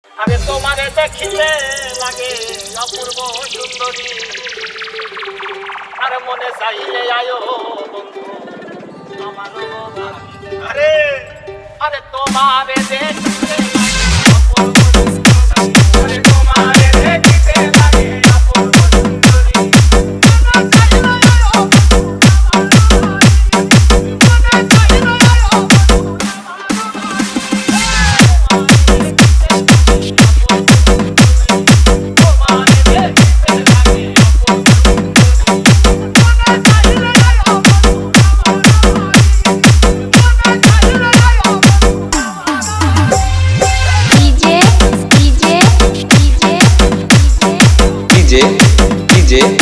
আরে তোমারে দেখিলে লাগে অপূর্ব সুন্দরী, আর মনে চাইলে আয়ো বন্ধু আমার আরে আরে তোমারে দেখিলে অপূর্ব সুন্দরী, আরে তোমারে দেখিতে লাগে অপূর্ব সুন্দরী, মনে চাইলে আয়ো মনে চাইলে আয়ো DJ